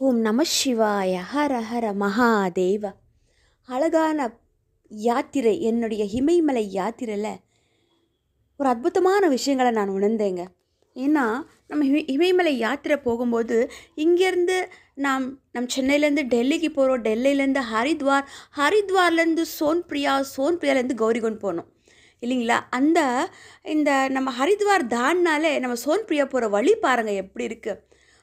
ஓம் நம சிவாய ஹர ஹர மகாதேவ. அழகான யாத்திரை, என்னுடைய இமயமலை யாத்திரையில் ஒரு அற்புதமான விஷயங்களை நான் உணர்ந்தேங்க. ஏன்னா நம்ம இமயமலை யாத்திரை போகும்போது இங்கேருந்து நம் சென்னையிலேருந்து டெல்லிக்கு போகிறோம். டெல்லியிலேருந்து ஹரித்வார், ஹரித்வார்லேருந்து சோன்பிரியா, சோன்பிரியாலேருந்து கௌரிகுண்ட் போகணும் இல்லைங்களா? இந்த நம்ம ஹரித்வார் தாண்டினாலே நம்ம சோன்பிரியா போகிற வழி பாருங்கள் எப்படி இருக்குது.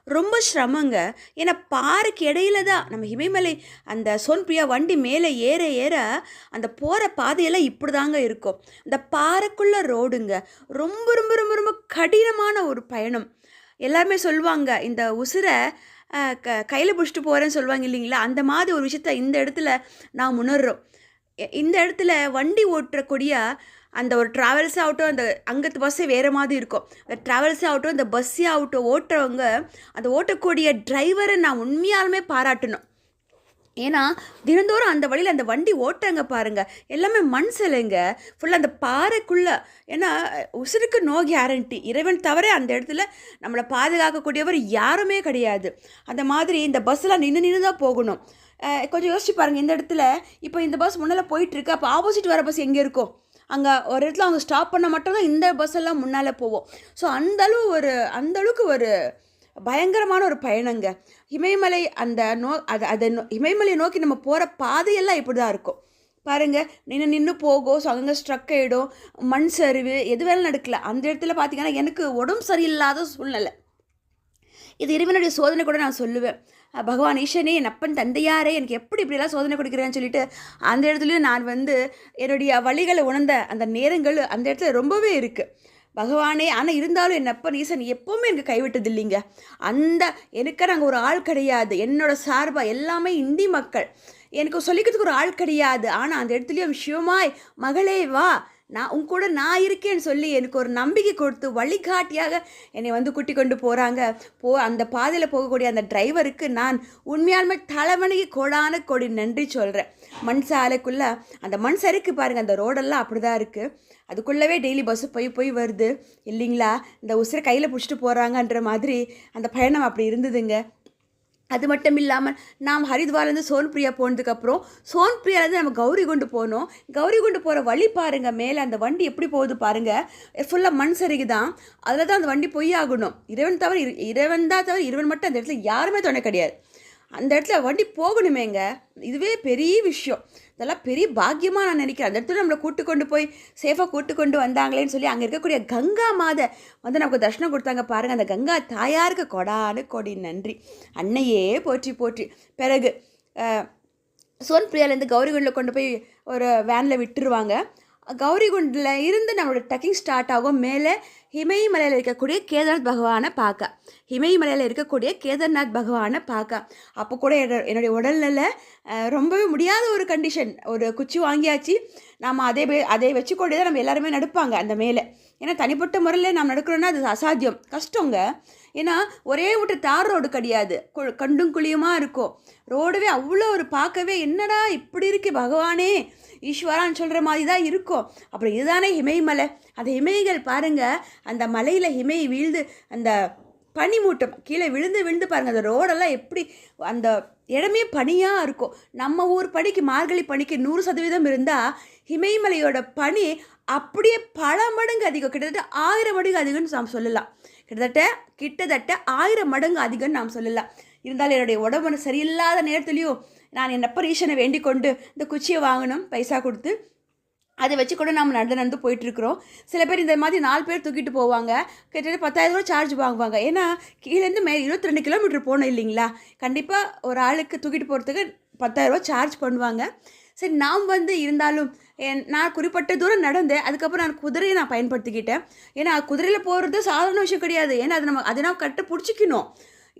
ரொம்ப சிரமங்க. ஏன்னா பாறைக்கு இடையில தான் நம்ம இமயமலை அந்த சோன்பிரியா வண்டி மேலே ஏற ஏற அந்த போகிற பாதையெல்லாம் இப்படி தாங்க இருக்கும். அந்த பாறைக்குள்ள ரோடுங்க. ரொம்ப ரொம்ப ரொம்ப ரொம்ப கடினமான ஒரு பயணம். எல்லாருமே சொல்லுவாங்க, இந்த உசுரை கையில் பிடிச்சிட்டு போகிறேன்னு சொல்லுவாங்க இல்லைங்களா? அந்த மாதிரி ஒரு விஷயத்த இந்த இடத்துல நான் உணர்றோம். இந்த இடத்துல வண்டி ஓட்டுறக்கூடிய அந்த ஒரு ட்ராவல்ஸே ஆகட்டும், அந்த அங்கத்து பஸ்ஸே வேறு மாதிரி இருக்கும். அந்த ட்ராவல்ஸே ஆகட்டும், இந்த பஸ்ஸே ஆகட்டும், ஓட்டுறவங்க, அந்த ஓட்டக்கூடிய டிரைவரை நான் உண்மையாலுமே பாராட்டணும். ஏன்னா தினந்தோறும் அந்த வழியில் அந்த வண்டி ஓட்டுறாங்க பாருங்கள், எல்லாமே மண் சிலைங்க, ஃபுல்லாக அந்த பாறைக்குள்ளே. ஏன்னா உசுருக்கு நோ கேரண்டி, இறைவன் தவிர அந்த இடத்துல நம்மளை பாதுகாக்கக்கூடியவர் யாருமே கிடையாது. அந்த மாதிரி இந்த பஸ்ஸெலாம் நின்று தான் போகணும். கொஞ்சம் யோசிச்சு பாருங்கள், இந்த இடத்துல இப்போ இந்த பஸ் முன்னால் போயிட்டுருக்கு, அப்போ ஆப்போசிட் வர பஸ் எங்கே இருக்கும்? அங்கே ஒரு இடத்துல அவங்க ஸ்டாப் பண்ண மட்டும்தான் இந்த பஸ் எல்லாம் முன்னால் போவோம். ஸோ அந்தளவுக்கு ஒரு பயங்கரமான ஒரு பயணங்க இமயமலை. இமயமலையை நோக்கி நம்ம போகிற பாதையெல்லாம் இப்படி தான் இருக்கும் பாருங்கள். நின்று போகும். ஸோ அங்கே ஸ்ட்ரக் ஆகிடும், மண் சரிவு, எது வேலை நடக்கல. அந்த இடத்துல பார்த்திங்கன்னா எனக்கு உடம்பு சரியில்லாத சூழ்நிலை. இது இறைவனுடைய சோதனை கூட நான் சொல்லுவேன். பகவான் ஈசனே, என் அப்பன் தந்தையாரே, எனக்கு எப்படி இப்படிலாம் சோதனை கொடுக்குறேன்னு சொல்லிட்டு அந்த இடத்துலையும் நான் என்னுடைய வழிகளை உணர்ந்த அந்த நேரங்கள் அந்த இடத்துல ரொம்பவே இருக்குது பகவானே. ஆனால் இருந்தாலும் என் அப்பன் ஈசன் எப்போவுமே எனக்கு கைவிட்டது இல்லைங்க. எனக்கு நாங்கள் ஒரு ஆள் கிடையாது, என்னோட சார்பாக எல்லாமே இந்தி மக்கள், எனக்கு சொல்லிக்கிறதுக்கு ஒரு ஆள் கிடையாது. ஆனால் அந்த இடத்துலையும் சிவமாய் மகளே வா, நான் கூட நான் இருக்கேன்னு சொல்லி எனக்கு ஒரு நம்பிக்கை கொடுத்து வழிகாட்டியாக என்னை கூட்டி கொண்டு போகிறாங்க. அந்த பாதையில் போகக்கூடிய அந்த டிரைவருக்கு நான் உண்மையாலுமே தலைவணிக்கு கோடி நன்றி சொல்கிறேன். மண் சாலைக்குள்ளே அந்த மண் சரிக்கு பாருங்கள், அந்த ரோடெல்லாம் அப்படி தான் இருக்குது. அதுக்குள்ளவே டெய்லி பஸ்ஸு போய் வருது இல்லைங்களா? இந்த உசுரை கையில் பிடிச்சிட்டு போகிறாங்கன்ற மாதிரி அந்த பயணம் அப்படி இருந்ததுங்க. அது மட்டும் இல்லாமல் நாம் ஹரித்வார்லேருந்து சோன்பிரியா போனதுக்கப்புறம் சோன்பிரியாலேருந்து நம்ம கௌரிகுண்டு போனோம். கௌரிகுண்டு போகிற வழி பாருங்கள், மேலே அந்த வண்டி எப்படி போகுது பாருங்கள், ஃபுல்லாக மண் சரிகு தான். அதில் தான் அந்த வண்டி போய் ஆகணும். இறைவன் தான் தவிர இறைவன் மட்டும் அந்த இடத்துல யாருமே துணை கிடையாது. அந்த இடத்துல வண்டி போகணுமேங்க, இதுவே பெரிய விஷயம். இதெல்லாம் பெரிய பாக்கியமாக நான் நினைக்கிறேன். அந்த இடத்துல நம்மளை கூட்டு கொண்டு போய் சேஃபாக கூட்டு கொண்டு வந்தாங்களேன்னு சொல்லி அங்கே இருக்கக்கூடிய கங்கா மாதை நமக்கு தர்ஷனம் கொடுத்தாங்க பாருங்கள். அந்த கங்கா தாயாருக்கு கொடி நன்றி. அன்னையே போற்றி போற்றி. பிறகு சோன்பிரியாலேருந்து கௌரிகுண்டில் கொண்டு போய் ஒரு வேனில் விட்டுருவாங்க. கௌரிகுண்டில் இருந்து நம்மளோட ட்ரெக்கிங் ஸ்டார்ட் ஆகும். மேலே இமயமலையில் இருக்கக்கூடிய கேதார்நாத் பகவானை பார்க்க, இமயமலையில் இருக்கக்கூடிய கேதார்நாத் பகவானை பார்க்க. அப்போ கூட என்னுடைய உடல்நிலை ரொம்பவே முடியாத ஒரு கண்டிஷன். ஒரு குச்சி வாங்கியாச்சு, நாம் அதை வச்சு கொண்டு தான் நம்ம எல்லாருமே நடப்பாங்க அந்த மேலே. ஏன்னா தனிப்பட்ட முறையில் நாம் நடக்கிறோன்னா அது அசாத்தியம், கஷ்டங்க. ஏன்னா ஒரே விட்டு தார் ரோடு கிடையாது, கண்டும் குழியுமாக இருக்கும். ரோடுவே அவ்வளோ ஒரு பார்க்கவே என்னடா இப்படி இருக்குது பகவானே ஈஸ்வரான்னு சொல்கிற மாதிரி தான் இருக்கும். அப்புறம் இதுதானே இமயமலை. அந்த இமயங்கள் பாருங்கள், அந்த மலையில் இமய வீழ்ந்து அந்த பனிமூட்டம் கீழே விழுந்து பாருங்கள், அந்த ரோடெல்லாம் எப்படி அந்த இடமே பனியாக இருக்கும். நம்ம ஊர் பனிக்கு, மார்கழி பனிக்கு 100% இருந்தால் இமயமலையோட பனி அப்படியே பல மடங்கு அதிகம், கிட்டத்தட்ட 1000 மடங்கு அதிகம்னு நாம் சொல்லலாம். கிட்டத்தட்ட 1000 மடங்கு அதிகம்னு நாம் சொல்லலாம். இருந்தாலும் என்னுடைய உடம்பு சரியில்லாத நேரத்துலையும் நான் என் அப்பர் ஈசனை வேண்டிக் கொண்டு இந்த குச்சியை வாங்கணும், பைசா கொடுத்து அதை வச்சு கூட நம்ம நடந்து போயிட்டுருக்குறோம். சில பேர் இந்த மாதிரி 4 பேர் தூக்கிட்டு போவாங்க, கிட்டத்தட்ட 10,000 ரூபா சார்ஜ் வாங்குவாங்க. ஏன்னா கீழேருந்து மேலே 22 கிலோமீட்டர் போகணும் இல்லைங்களா? கண்டிப்பாக ஒரு ஆளுக்கு தூக்கிட்டு போகிறதுக்கு 10,000 ரூபா சார்ஜ் பண்ணுவாங்க. சரி, நாம் இருந்தாலும் நான் குறிப்பிட்ட தூரம் நடந்தேன். அதுக்கப்புறம் நான் குதிரையை பயன்படுத்திக்கிட்டேன். ஏன்னா குதிரையில் போகிறது சாதாரண விஷயம் கிடையாது. ஏன்னா அதை நம்ம கட்ட பிடிச்சிக்கணும்.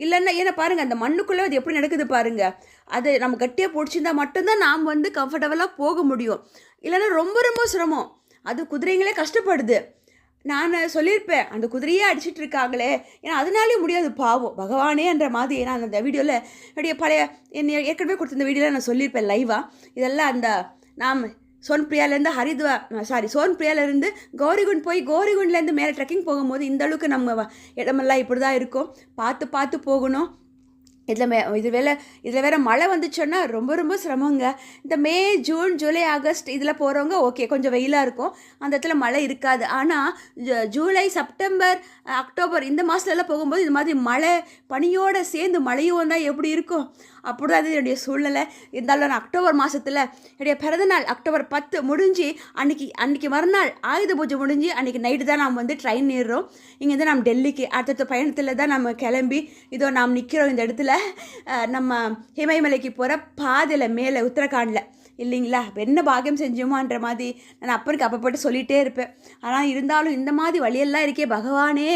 இல்லைன்னா ஏன்னா பாருங்கள், அந்த மண்ணுக்குள்ளே அது எப்படி நடக்குது பாருங்கள். அது நம்ம கட்டியாக பிடிச்சிருந்தா மட்டும்தான் நாம் கம்ஃபர்டபுளாக போக முடியும். இல்லைன்னா ரொம்ப ரொம்ப சிரமம். அது குதிரைங்களே கஷ்டப்படுது. நான் சொல்லியிருப்பேன், அந்த குதிரையே அடிச்சிட்டு இருக்காங்களே, ஏன்னா அதனாலே முடியாது பாவம் பகவானே என்ற மாதிரி. ஏன்னா அந்த வீடியோவில் என்னுடைய பழைய ஏற்கனவே கொடுத்த வீடியோவில் நான் சொல்லியிருப்பேன் லைவாக. இதெல்லாம் அந்த நாம் சோன்பிரியாலேருந்து கௌரிகுண்ட் போய் கௌரிகுண்ட்லேருந்து மேலே ட்ரெக்கிங் போகும்போது இந்த அளவுக்கு நம்ம இடமெல்லாம் இப்படி தான் இருக்கும். பார்த்து போகணும். இதில் வேற மழை வந்துச்சோன்னா ரொம்ப ரொம்ப சிரமங்க. இந்த மே, ஜூன், ஜூலை, ஆகஸ்ட் இதில் போகிறவங்க ஓகே, கொஞ்சம் வெயிலாக இருக்கும், அந்த இடத்துல மழை இருக்காது. ஆனால் ஜூலை, செப்டம்பர், அக்டோபர் இந்த மாதத்துலலாம் போகும்போது இது மாதிரி மழை பனியோடு சேர்ந்து மழையும் வந்தால் எப்படி இருக்கும்? அப்படி தான் என்னுடைய சூழ்நிலை. இருந்தாலும் நான் அக்டோபர் மாதத்தில் என்னுடைய பிறந்தநாள் அக்டோபர் 10 முடிஞ்சு அன்றைக்கி மறுநாள் ஆயுத பூஜை முடிஞ்சு அன்றைக்கி நைட்டு தான் நாம் வந்து ட்ரெயின் ஏறுறோம். இங்கேருந்து நம்ம டெல்லிக்கு அடுத்த பயணத்தில் தான் நம்ம கிளம்பி இதோ நாம் நிற்கிறோம் இந்த இடத்துல. நம்ம இமயமலைக்கு போகிற பாதையில் மேலே உத்தரகாண்டில் இல்லைங்களா? என்ன பாக்கியம் செஞ்சோமான்ற மாதிரி நான் அப்பனுக்கு அப்பப்பட்டு சொல்லிகிட்டே இருப்பேன். ஆனால் இருந்தாலும் இந்த மாதிரி வழியெல்லாம் இருக்கே பகவானே,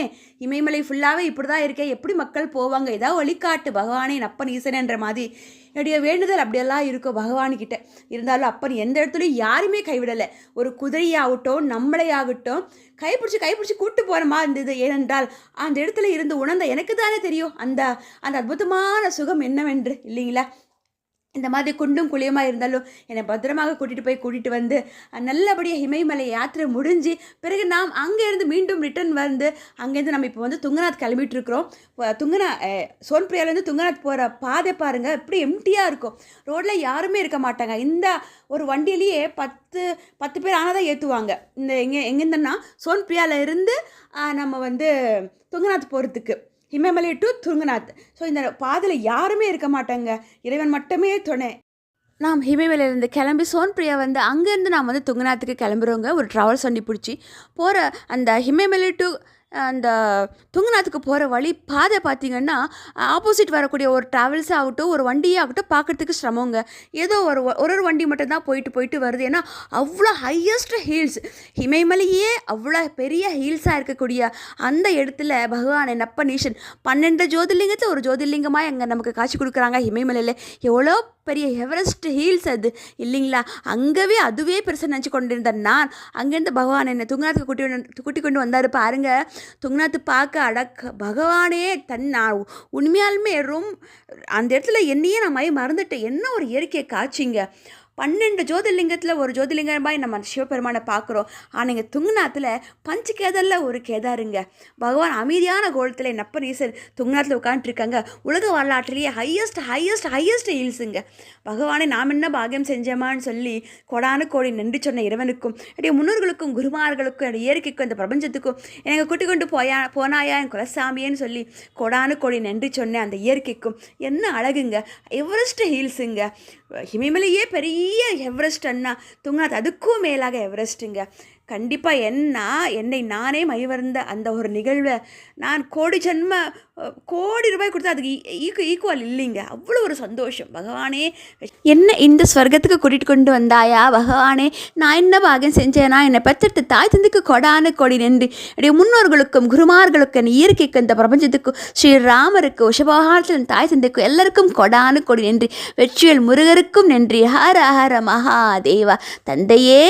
இமயமலை ஃபுல்லாகவே இப்படி தான் இருக்கே, எப்படி மக்கள் போவாங்க, ஏதாவது வழிகாட்டு பகவானே அப்பன் ஈசனன்ற மாதிரி என்னுடைய வேண்டுதல் அப்படியெல்லாம் இருக்கும் பகவான்கிட்ட. இருந்தாலும் அப்பன் எந்த இடத்துலையும் யாருமே கைவிடலை. ஒரு குதிரையாகட்டும் நம்மளே ஆகட்டும் கைப்பிடிச்சி கூப்பிட்டு போகிறமா இருந்தது. ஏனென்றால் அந்த இடத்துல இருந்து உணர்ந்த எனக்கு தானே தெரியும் அந்த அந்த அற்புதமான சுகம் என்னவென்று, இல்லைங்களா? இந்த மாதிரி குண்டும் குழியுமாக இருந்தாலும் என்னை பத்திரமாக கூட்டிகிட்டு வந்து நல்லபடியாக இமயமலை யாத்திரை முடிஞ்சு பிறகு நாம் அங்கேருந்து மீண்டும் ரிட்டர்ன் வந்து அங்கேருந்து நம்ம இப்போ வந்து துங்கநாத் கிளம்பிட்டு இருக்கிறோம். சோன்பிரியாலேருந்து துங்கநாத் போகிற பாதை பாருங்கள், எப்படி எம்டியாக இருக்கும், ரோட்டில் யாருமே இருக்க மாட்டாங்க. இந்த ஒரு வண்டியிலேயே 10 பேர் ஆனால் தான் ஏற்றுவாங்க. இந்த எங்கேருந்துன்னா சோன்பிரியாவில் இருந்து நம்ம வந்து துங்கநாத் போகிறதுக்கு, இமயமலை டு துங்கநாத். ஸோ இந்த பாதையில் யாருமே இருக்க மாட்டாங்க, இறைவன் மட்டுமே துணை. நாம் இமயமலையிலேருந்து கிளம்பி சோன்பிரியா வந்து அங்கேருந்து நாம் வந்து துங்கநாத்துக்கு கிளம்புறவங்க ஒரு ட்ராவல்ஸ் வண்டி பிடிச்சி போகிற அந்த இமயமலை டு அந்த துங்கநாத்துக்கு போகிற வழி பாதை பார்த்திங்கன்னா ஆப்போசிட் வரக்கூடிய ஒரு ட்ராவல்ஸ் ஆகட்டும் ஒரு வண்டியே ஆகட்டும் பார்க்குறதுக்கு சிரமங்க. ஏதோ ஒரு வண்டி மட்டும்தான் போயிட்டு வருது. ஏன்னா அவ்வளோ ஹையஸ்ட் ஹீல்ஸ், இமயமலையே அவ்வளோ பெரிய ஹீல்ஸாக இருக்கக்கூடிய அந்த இடத்துல பகவான் நப்பனீஷன் 12 ஜோதிர்லிங்கத்தில் ஒரு ஜோதிர்லிங்கமாக அங்கே நமக்கு காட்சி கொடுக்குறாங்க. இமயமலையில் எவ்வளோ பெரிய எவரெஸ்ட் ஹீல்ஸ் அது, இல்லைங்களா? அதுவே பெருசாக நினச்சி கொண்டிருந்த நான் அங்கேருந்து பகவான் என்னை துங்கநாத்துக்கு கூட்டி கொண்டு வந்தார் பாருங்க. துங்கநாத்து பார்க்க பகவானே நான் உண்மையாலுமே அந்த இடத்துல என்னையே நான் மறந்துட்டேன். என்ன ஒரு இயற்கையை காட்சிங்க. 12 ஜோதிர்லிங்கத்தில் ஒரு ஜோதிர்லிங்கமாய் நம்ம சிவபெருமானை பார்க்குறோம். ஆனால் இங்கே துங்கநாத்தில் பஞ்சகேதரில் ஒரு கேதாருங்க. பகவான் அமைதியான கோலத்தில் நப்பனீசன் துங்கநாத்தில் உட்காந்துருக்காங்க. உலக வரலாற்றிலேயே ஹையஸ்ட் ஹீல்ஸுங்க. பகவானை நாம் என்ன பாக்கியம் செஞ்சோமான்னு சொல்லி கோடானு கோடி நன்றி சொன்ன இறைவனுக்கும் என்னுடைய முன்னோர்களுக்கும் குருமார்களுக்கும் என்னுடைய இயற்கைக்கும் இந்த பிரபஞ்சத்துக்கும் எனக்கு கூட்டி கொண்டு போனாயா என் குலசாமியன்னு சொல்லி கோடானு கோடி நன்றி சொன்னேன் அந்த இயற்கைக்கும். என்ன அழகுங்க, எவரெஸ்ட் ஹீல்ஸுங்க. இமயமலையே பெரிய எவரெஸ்ட் அண்ணா துங்கநாத் அதுக்கும் மேலாக எவரெஸ்ட்டுங்க. கண்டிப்பாக என்னை நானே மைவர்ந்த அந்த ஒரு நிகழ்வை நான் கோடி ரூபாய் கொடுத்தா அதுக்கு ஈக்குவல் இல்லைங்க. அவ்வளோ ஒரு சந்தோஷம். பகவானே என்ன இந்த ஸ்வர்க்கத்துக்கு கூட்டிகிட்டு கொண்டு வந்தாயா பகவானே, நான் என்ன பாகியம் செஞ்சேனா, என்னை பெற்றெடுத்து தாய் தந்தைக்கு கொடான கொடி நன்றி. என்னுடைய முன்னோர்களுக்கும் குருமார்களுக்கும் என் இயற்கைக்கு இந்த பிரபஞ்சத்துக்கும் ஸ்ரீராமருக்கு உஷபகாலத்தில் தாய் தந்தைக்கும் எல்லாருக்கும் கொடான கொடி நன்றி. வெற்றிவேல் முருகருக்கும் நன்றி. ஹர ஹர மகாதேவா. தந்தையே